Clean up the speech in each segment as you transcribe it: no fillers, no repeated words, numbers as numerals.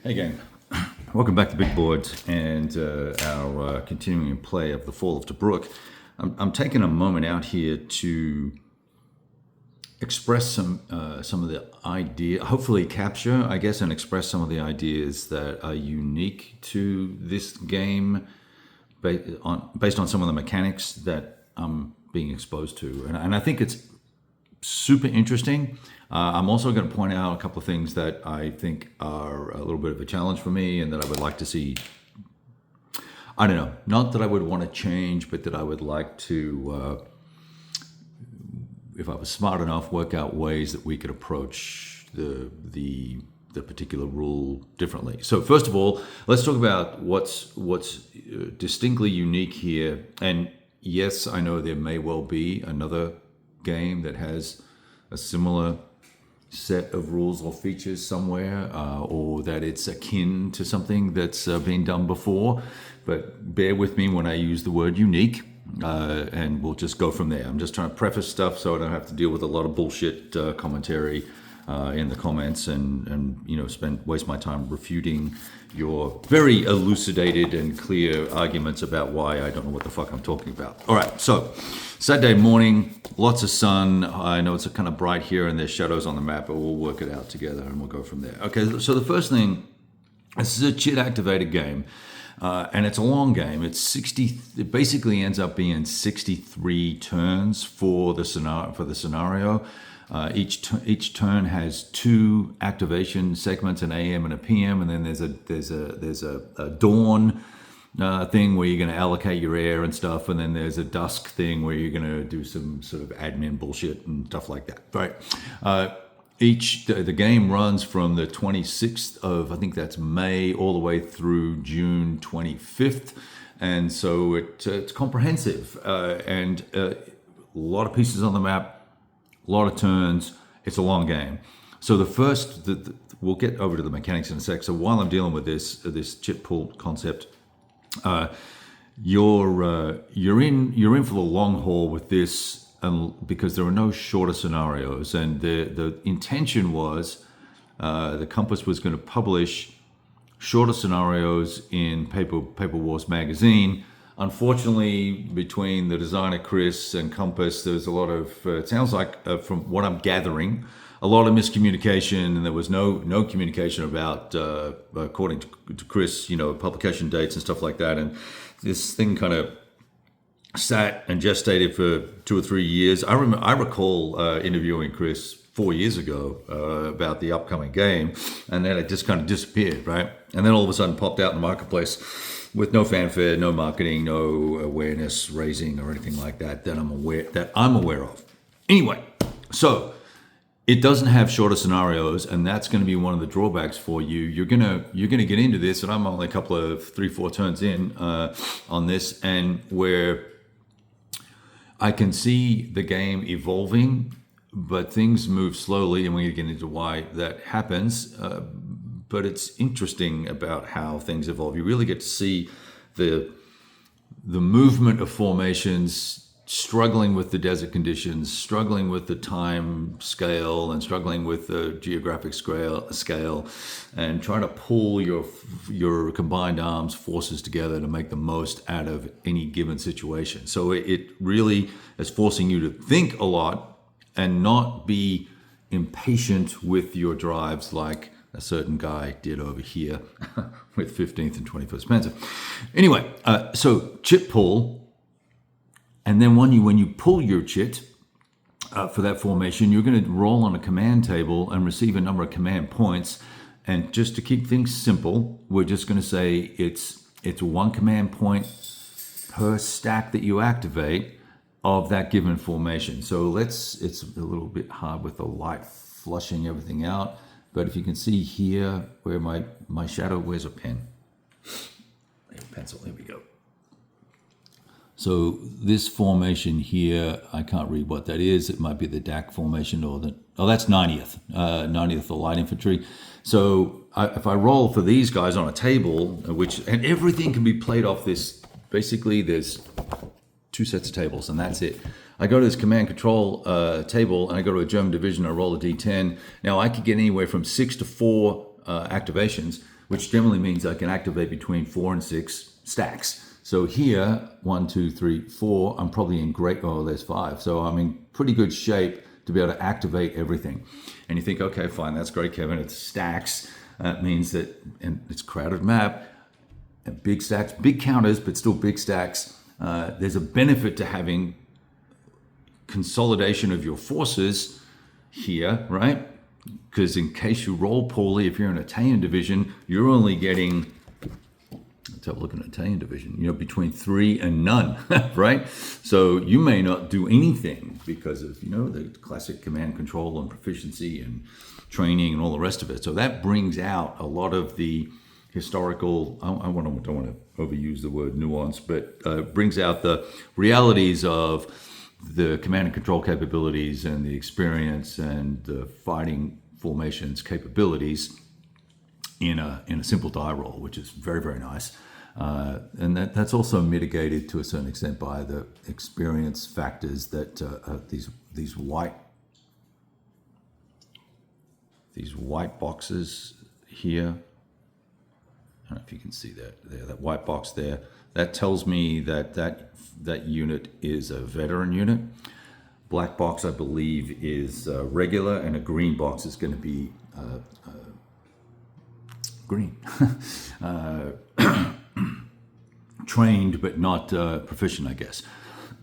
Hey gang, welcome back to Big Boards and our continuing play of The Fall of Tobruk. I'm taking a moment out here to express some of the idea, hopefully capture, I guess, and express some of the ideas that are unique to this game based on some of the mechanics that I'm being exposed to. And I think it's super interesting. I'm also going to point out a couple of things that I think are a little bit of a challenge for me and that I would like to see. I don't know, not that I would want to change, but that I would like to, if I was smart enough, work out ways that we could approach the particular rule differently. So first of all, let's talk about what's distinctly unique here. And yes, I know there may well be another game that has a similar set of rules or features somewhere, or that it's akin to something that's been done before. But bear with me when I use the word unique, and we'll just go from there. I'm just trying to preface stuff so I don't have to deal with a lot of bullshit commentary in the comments and waste my time refuting your very elucidated and clear arguments about why I don't know what the fuck I'm talking about. All right, so Saturday morning, lots of sun. I know it's kind of bright here and there's shadows on the map, but we'll work it out together and we'll go from there. Okay, so the first thing, this is a chit activated game. And it's a long game. It's 60. It basically ends up being 63 turns for the scenario. Each turn has two activation segments, an AM and a PM, and then there's a dawn thing where you're going to allocate your air and stuff, and then there's a dusk thing where you're going to do some sort of admin bullshit and stuff like that. Right. The game runs from the 26th of, I think that's May, all the way through June 25th, and so it's comprehensive and a lot of pieces on the map. A lot of turns. It's a long game. So we'll get over to the mechanics in a sec. So while I'm dealing with this chip pool concept, you're in for the long haul with this, because there are no shorter scenarios. And the intention was the Compass was going to publish shorter scenarios in Paper Wars magazine. Unfortunately, between the designer Chris and Compass, there's a lot of, it sounds like, from what I'm gathering, a lot of miscommunication, and there was no communication about, according to Chris, publication dates and stuff like that. And this thing kind of sat and gestated for 2 or 3 years. I recall interviewing Chris 4 years ago about the upcoming game, and then it just kind of disappeared, right? And then all of a sudden popped out in the marketplace with no fanfare, no marketing, no awareness raising or anything like that I'm aware of. Anyway, so it doesn't have shorter scenarios, and that's going to be one of the drawbacks for you. You're gonna get into this, and I'm only a couple of 3-4 turns in on this, and where I can see the game evolving, but things move slowly, and we get into why that happens. But it's interesting about how things evolve. You really get to see the movement of formations, struggling with the desert conditions, struggling with the time scale, and struggling with the geographic scale, and trying to pull your combined arms forces together to make the most out of any given situation. So it really is forcing you to think a lot and not be impatient with your drives like a certain guy did over here with 15th and 21st Panzer. Anyway, so chit pull, and then when you pull your chit for that formation, you're going to roll on a command table and receive a number of command points. And just to keep things simple, we're just going to say it's 1 command point per stack that you activate of that given formation. So it's a little bit hard with the light flushing everything out. But if you can see here where my shadow, where's a pen? A pencil, here we go. So this formation here, I can't read what that is. It might be the DAC formation that's 90th, the light infantry. So if I roll for these guys on a table, and everything can be played off this, basically there's 2 sets of tables and that's it. I go to this command control table and I go to a German division, I roll a D10. Now I could get anywhere from 6 to 4 activations, which generally means I can activate between 4 and 6 stacks. So here, 1, 2, 3, 4, I'm probably in great, oh, there's 5. So I'm in pretty good shape to be able to activate everything. And you think, okay, fine, that's great, Kevin. It's stacks. That means that, and it's crowded map, and big stacks, big counters, but still big stacks. There's a benefit to having consolidation of your forces here, right? Because in case you roll poorly, if you're in Italian division, you're only getting, let's have a look at an Italian division, between 3 and none, right? So you may not do anything because of, the classic command control and proficiency and training and all the rest of it. So that brings out a lot of the historical, I don't want to overuse the word nuance, but brings out the realities of the command and control capabilities and the experience and the fighting formations capabilities in a simple die roll, which is very, very nice. And that's also mitigated to a certain extent by the experience factors that these white boxes here. I don't know if you can see that white box there. That tells me that unit is a veteran unit. Black box, I believe, is regular, and a green box is going to be green. Trained, but not proficient, I guess.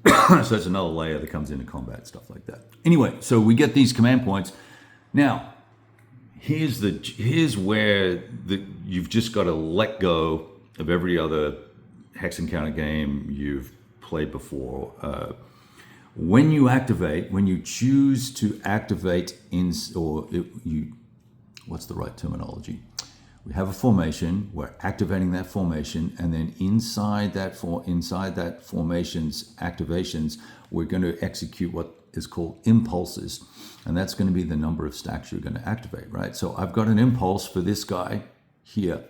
So there's another layer that comes into combat, stuff like that. Anyway, so we get these command points. Now, here's where you've just got to let go of every other hex encounter game you've played before. When you choose to activate what's the right terminology? We have a formation. We're activating that formation, and then inside that formation's activations, we're going to execute what is called impulses, and that's going to be the number of stacks you're going to activate, right? So I've got an impulse for this guy here,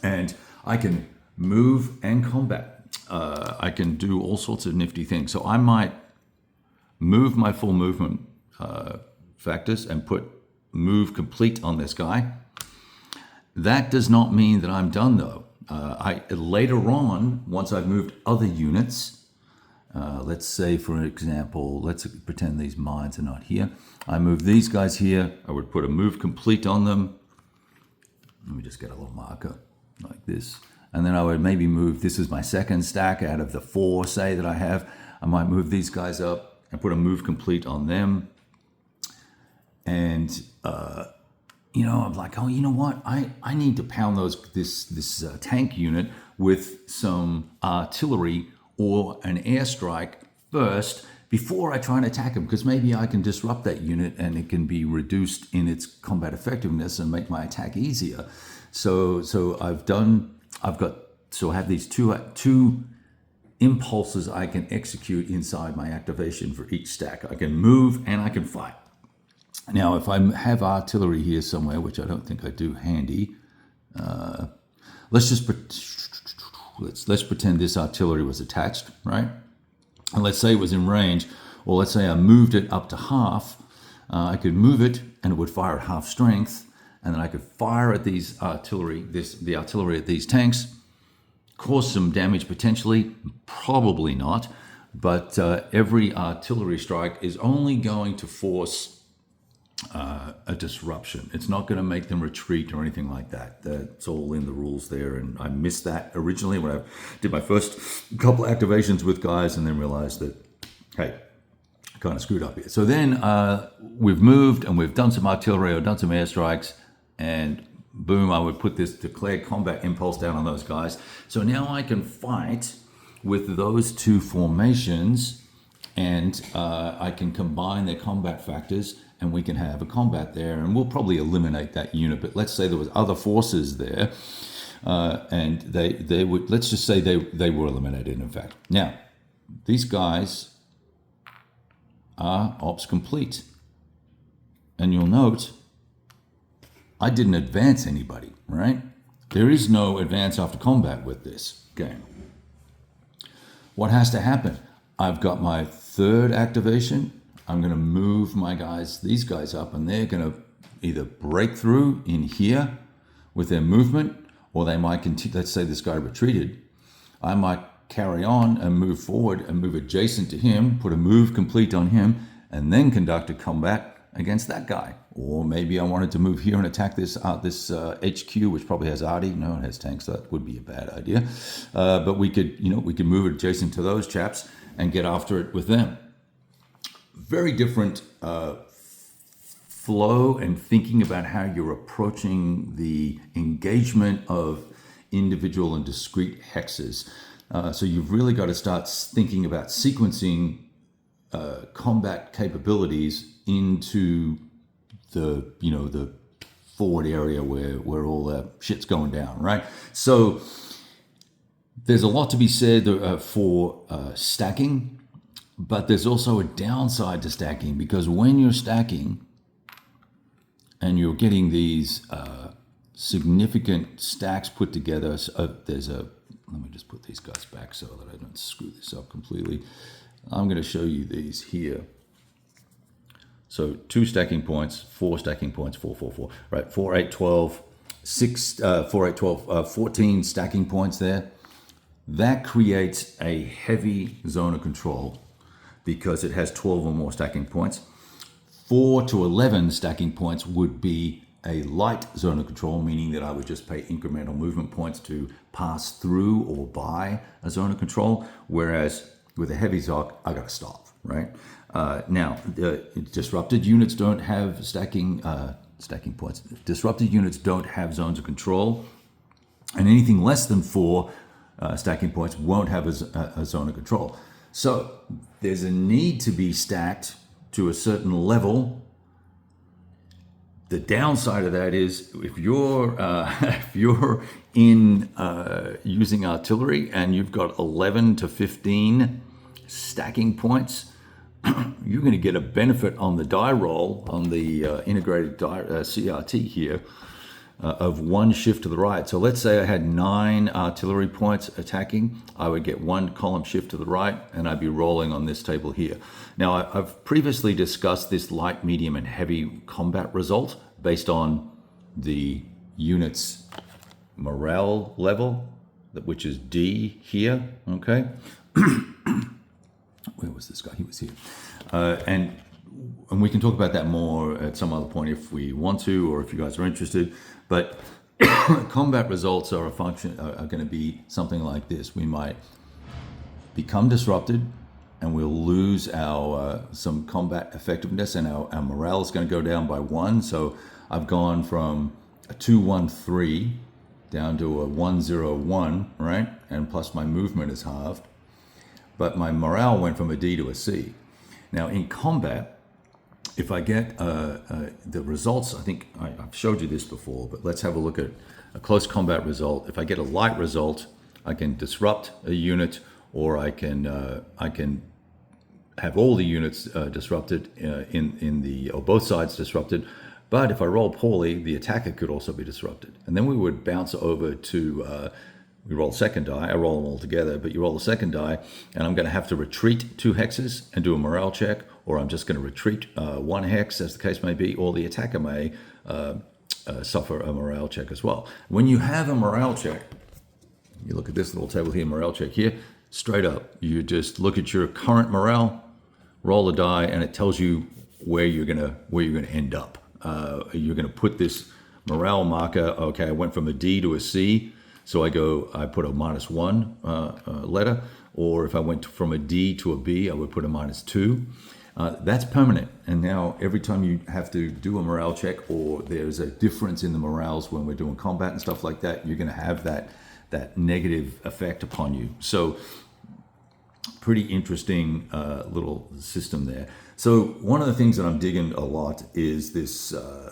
and I can move and combat. I can do all sorts of nifty things. So I might move my full movement factors and put move complete on this guy. That does not mean that I'm done, though. Later on, once I've moved other units, let's say, for example, let's pretend these mines are not here. I move these guys here. I would put a move complete on them. Let me just get a little marker like this. And then I would maybe move, this is my second stack out of the 4, say, that I have. I might move these guys up and put a move complete on them. And, I'm like, oh, you know what? I need to pound this tank unit with some artillery or an airstrike first before I try and attack him, because maybe I can disrupt that unit and it can be reduced in its combat effectiveness and make my attack easier. So I have these two impulses I can execute inside my activation for each stack. I can move and I can fight. Now, if I have artillery here somewhere, which I don't think I do handy, let's pretend this artillery was attached, right? And let's say it was in range, or let's say I moved it up to half. I could move it and it would fire at half strength, and then I could fire at the artillery at these tanks, cause some damage potentially, probably not, but every artillery strike is only going to force a disruption. It's not going to make them retreat or anything like that. That's all in the rules there, and I missed that originally when I did my first couple of activations with guys, and then realized that, hey, I kind of screwed up here. So then we've moved and we've done some artillery or done some airstrikes, and boom, I would put this declared combat impulse down on those guys. So now I can fight with those two formations, and I can combine their combat factors, and we can have a combat there, and we'll probably eliminate that unit. But let's say there was other forces there, and they would, let's just say they were eliminated, in fact. Now, these guys are ops complete. And you'll note, I didn't advance anybody, right? There is no advance after combat with this game. What has to happen? I've got my third activation. I'm going to move these guys up, and they're going to either break through in here, with their movement, or they might continue. Let's say this guy retreated. I might carry on and move forward and move adjacent to him, put a move complete on him, and then conduct a combat against that guy. Or maybe I wanted to move here and attack this HQ, which probably has arty. No, it has tanks, so that would be a bad idea. But we could move it adjacent to those chaps and get after it with them. Very different flow and thinking about how you're approaching the engagement of individual and discrete hexes. So you've really got to start thinking about sequencing combat capabilities into the forward area where all that shit's going down, right? So there's a lot to be said for stacking, but there's also a downside to stacking, because when you're stacking and you're getting these significant stacks put together, let me just put these guys back so that I don't screw this up completely. I'm going to show you these here. So 2 stacking points, 4 stacking points, 4, 4, 4, right? 4, 8, 12, 14 stacking points there. That creates a heavy zone of control because it has 12 or more stacking points. 4 to 11 stacking points would be a light zone of control, meaning that I would just pay incremental movement points to pass through or by a zone of control. Whereas with a heavy ZOC, I got to stop, right? Now, disrupted units don't have stacking points. Disrupted units don't have zones of control, and anything less than 4 stacking points won't have a zone of control. So there's a need to be stacked to a certain level. The downside of that is if you're in using artillery and you've got 11 to 15 stacking points, you're going to get a benefit on the die roll, on the integrated CRT here, of 1 shift to the right. So let's say I had 9 artillery points attacking, I would get 1 column shift to the right, and I'd be rolling on this table here. Now, I've previously discussed this light, medium, and heavy combat result based on the unit's morale level, which is D here, okay? Where was this guy? He was here. And we can talk about that more at some other point if we want to, or if you guys are interested. But combat results are are going to be something like this. We might become disrupted, and we'll lose our some combat effectiveness, and our morale is going to go down by 1. So I've gone from a 2-1-3 down to a 1-0-1, right? And plus my movement is halved. But my morale went from a D to a C. Now in combat, if I get the results, I think I've showed you this before, but let's have a look at a close combat result. If I get a light result, I can disrupt a unit, or I can have all the units disrupted or both sides disrupted. But if I roll poorly, the attacker could also be disrupted. And then we would bounce over to, we roll second die, I roll them all together, but you roll the second die, and I'm going to have to retreat 2 hexes and do a morale check, or I'm just going to retreat 1 hex, as the case may be, or the attacker may suffer a morale check as well. When you have a morale check, you look at this little table here, morale check here, straight up, you just look at your current morale, roll a die, and it tells you where you're gonna end up. You're gonna put this morale marker. Okay, I went from a D to a C, so I put a -1 letter. Or if I went from a D to a B, I would put a -2. That's permanent. And now every time you have to do a morale check, or there's a difference in the morales when we're doing combat and stuff like that, you're gonna have that negative effect upon you. So pretty interesting little system there. So one of the things that I'm digging a lot is this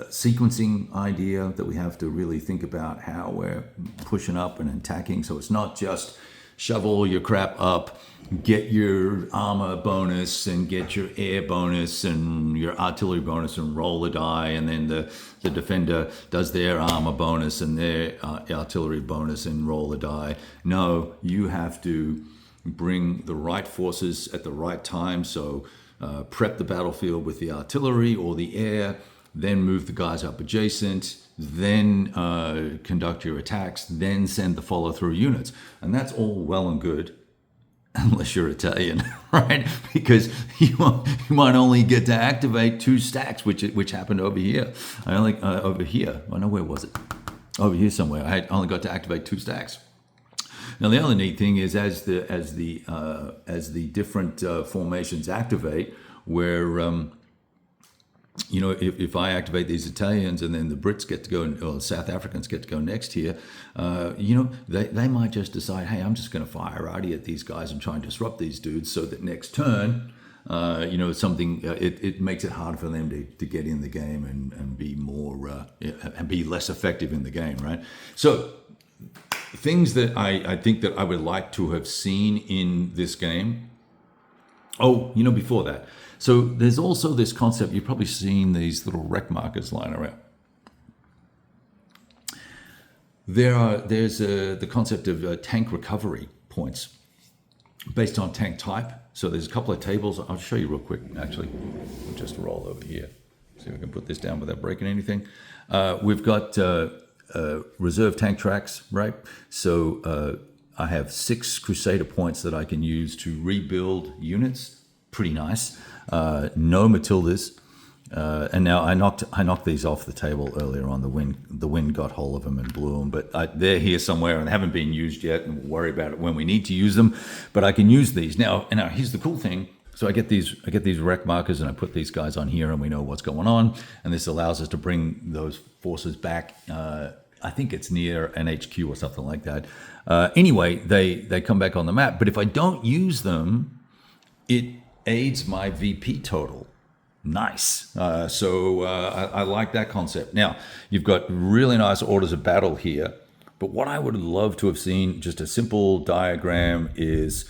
sequencing idea that we have to really think about how we're pushing up and attacking. So it's not just shovel your crap up, get your armor bonus and get your air bonus and your artillery bonus and roll the die, and then the defender does their armor bonus and their artillery bonus and roll the die. No, you have to bring the right forces at the right time. So prep the battlefield with the artillery or the air, then move the guys up adjacent, then conduct your attacks, then send the follow-through units. And that's all well and good, unless you're Italian, right? Because you might only get to activate 2 stacks, which happened over here. I only over here. I know, where was it? Over here somewhere. I only got to activate 2 stacks. Now the other neat thing is as the different formations activate, where if I activate these Italians and then the Brits get to go, or the South Africans get to go next here, they might just decide, hey, I'm just going to fire arty at these guys and try and disrupt these dudes, so that next turn, it makes it hard for them to get in the game and be more and be less effective in the game, right? So things that I think that I would like to have seen in this game. Oh, before that. So there's also this concept, you've probably seen these little rec markers lying around. There's the concept of tank recovery points based on tank type. So there's a couple of tables. I'll show you real quick, actually. We'll just roll over here. See if I can put this down without breaking anything. We've got reserve tank tracks, right? So I have 6 Crusader points that I can use to rebuild units. Pretty nice. No Matildas. And now I knocked these off the table earlier on. The wind got hold of them and blew them, but they're here somewhere and haven't been used yet, and we'll worry about it when we need to use them. But I can use these now. And now here's the cool thing. So I get these rec markers and I put these guys on here, and we know what's going on. And this allows us to bring those forces back. I think it's near an HQ or something like that. Anyway, they come back on the map. But if I don't use them, it aids my VP total. Nice. So I like that concept. Now, you've got really nice orders of battle here. But what I would love to have seen, just a simple diagram, is,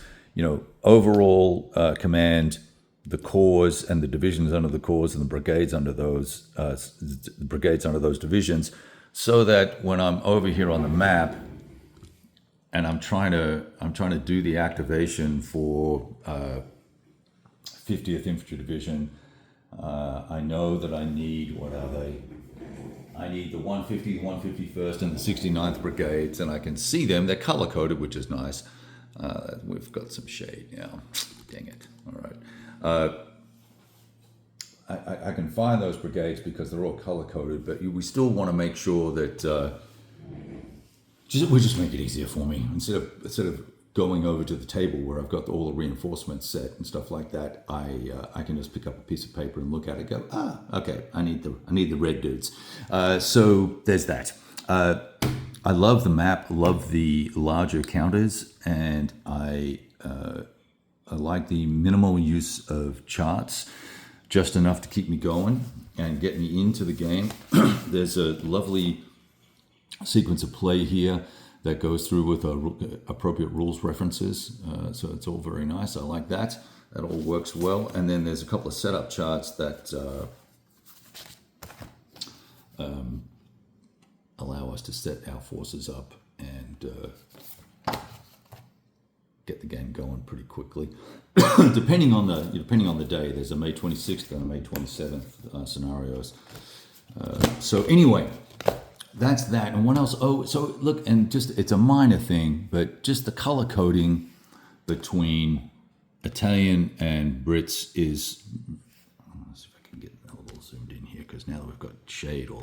overall command, the corps and the divisions under the corps and the brigades under those divisions, so that when I'm over here on the map and I'm trying to do the activation for 50th Infantry Division, I know that I need, what are they? I need the 150, 151st, and the 69th Brigades, and I can see them. They're color-coded, which is nice. We've got some shade now. Dang it. All right. I can find those brigades because they're all color-coded, but we still want to make sure that we just make it easier for me. Instead of going over to the table where I've got all the reinforcements set and stuff like that, I can just pick up a piece of paper and look at it and go, okay, I need the red dudes. So there's that. I love the map, love the larger counters, and I like the minimal use of charts, just enough to keep me going and get me into the game. There's a lovely sequence of play here that goes through with appropriate rules references. So it's all very nice. I like that. That all works well. And then there's a couple of setup charts that allow us to set our forces up and get the game going pretty quickly. depending on the day, there's a May 26th and a May 27th scenarios. So anyway, that's that. And what else? Oh, so look, and just, it's a minor thing, but just the color coding between Italian and Brits is, let's see if I can get a little zoomed in here, because now that we've got shade all